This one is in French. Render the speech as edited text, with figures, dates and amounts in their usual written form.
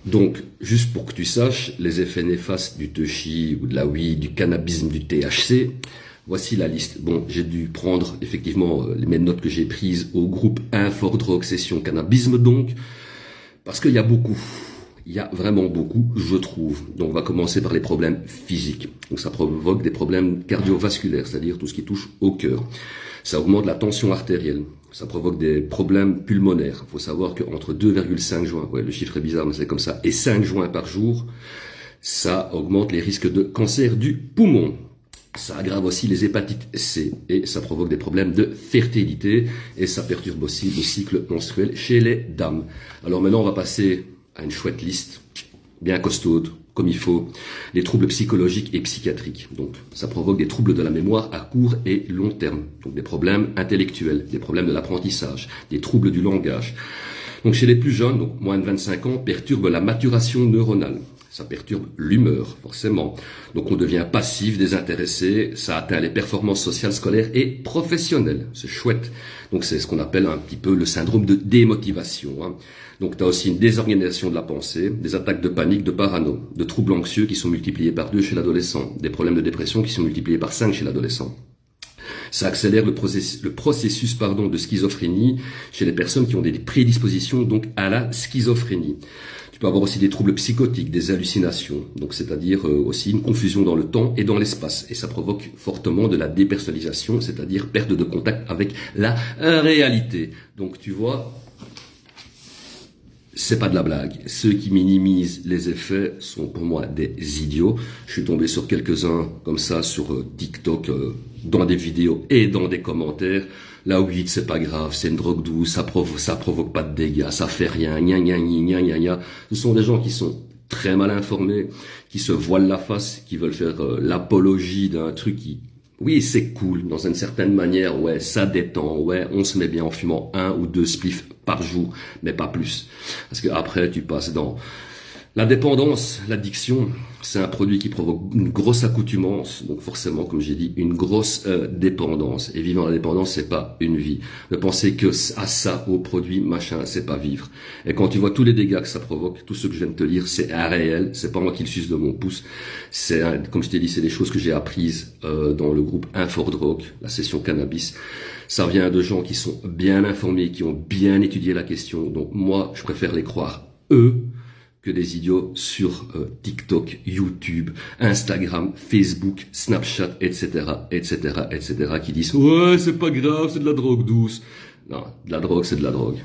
Donc, juste pour que tu saches, les effets néfastes du touchy ou de la weed, du cannabisme, du THC, voici la liste. Bon, j'ai dû prendre effectivement mes notes que j'ai prises au groupe Info Drogue Session Cannabisme donc, parce qu'il y a beaucoup. Il y a vraiment beaucoup, je trouve. Donc, on va commencer par les problèmes physiques. Donc, ça provoque des problèmes cardiovasculaires, c'est-à-dire tout ce qui touche au cœur. Ça augmente la tension artérielle. Ça provoque des problèmes pulmonaires. Il faut savoir qu'entre 2,5 joints, ouais, le chiffre est bizarre, mais c'est comme ça, et 5 joints par jour, ça augmente les risques de cancer du poumon. Ça aggrave aussi les hépatites C et ça provoque des problèmes de fertilité et ça perturbe aussi le cycle menstruel chez les dames. Alors maintenant, on va passer à une chouette liste, bien costaude, comme il faut, les troubles psychologiques et psychiatriques. Donc, ça provoque des troubles de la mémoire à court et long terme. Donc, des problèmes intellectuels, des problèmes de l'apprentissage, des troubles du langage. Donc, chez les plus jeunes, donc moins de 25 ans, perturbe la maturation neuronale. Ça perturbe l'humeur, forcément. Donc, on devient passif, désintéressé. Ça atteint les performances sociales, scolaires et professionnelles. C'est chouette. Donc, c'est ce qu'on appelle un petit peu le syndrome de démotivation, hein. Donc, tu as aussi une désorganisation de la pensée, des attaques de panique, de parano, de troubles anxieux qui sont multipliés par 2 chez l'adolescent, des problèmes de dépression qui sont multipliés par 5 chez l'adolescent. Ça accélère le processus de schizophrénie chez les personnes qui ont des prédispositions donc à la schizophrénie. Tu peux avoir aussi des troubles psychotiques, des hallucinations, donc c'est-à-dire aussi une confusion dans le temps et dans l'espace. Et ça provoque fortement de la dépersonnalisation, c'est-à-dire perte de contact avec la réalité. Donc tu vois, c'est pas de la blague. Ceux qui minimisent les effets sont pour moi des idiots. Je suis tombé sur quelques-uns comme ça sur TikTok, dans des vidéos et dans des commentaires. La weed, c'est pas grave, c'est une drogue douce, ça provoque pas de dégâts, ça fait rien, gna gna gna gna gna. Ce sont des gens qui sont très mal informés, qui se voilent la face, qui veulent faire l'apologie d'un truc qui... Oui, c'est cool, dans une certaine manière, ouais, ça détend, ouais, on se met bien en fumant 1 ou 2 spliffs par jour, mais pas plus. Parce que après, tu passes dans la dépendance, l'addiction, c'est un produit qui provoque une grosse accoutumance, donc forcément, comme j'ai dit, une grosse dépendance. Et vivre dans la dépendance, c'est pas une vie. De penser que à ça, au produit, machin, c'est pas vivre. Et quand tu vois tous les dégâts que ça provoque, tout ce que je viens de te lire, c'est un réel, c'est pas moi qui le suce de mon pouce. C'est, comme je t'ai dit, c'est des choses que j'ai apprises dans le groupe Info Drogue, la session cannabis. Ça vient de gens qui sont bien informés, qui ont bien étudié la question. Donc moi, je préfère les croire, eux, que des idiots sur TikTok, YouTube, Instagram, Facebook, Snapchat, etc., etc., etc., qui disent « Ouais, c'est pas grave, c'est de la drogue douce. » Non, de la drogue, c'est de la drogue.